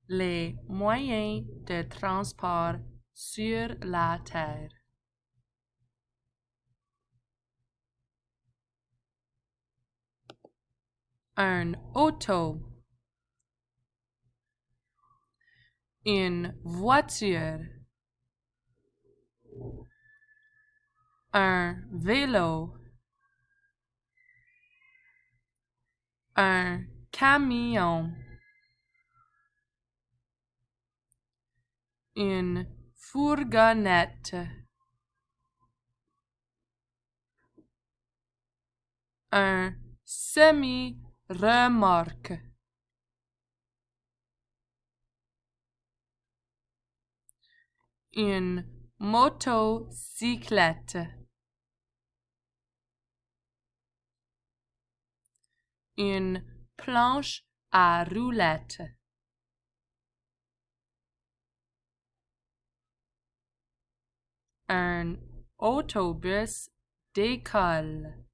Les moyens de transport sur la terre. Un auto. Une voiture. Un vélo. Un camion. Une fourgonnette. Un semi-remorque. Une motocyclette. Une planche à roulettes. Un autobus d'école.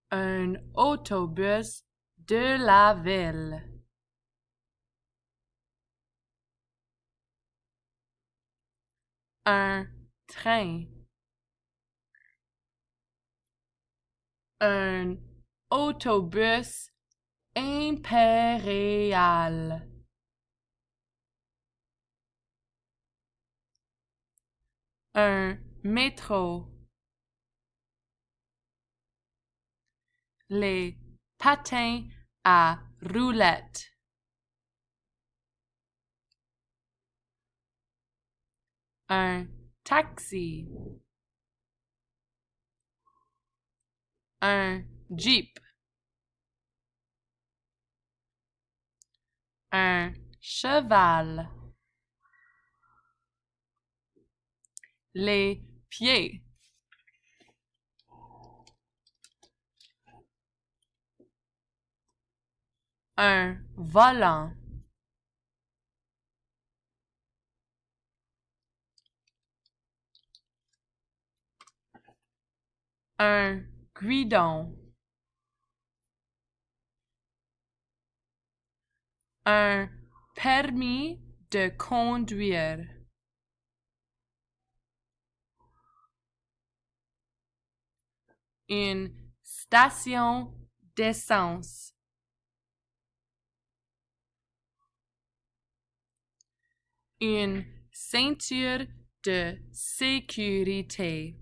Un autobus de la ville. Un train. Un autobus impérial. Un métro. Les patins à roulettes. Un taxi. Un jeep. Un cheval. Les pieds. Un volant. Un guidon. Un permis de conduire. Une station d'essence. Une ceinture de sécurité.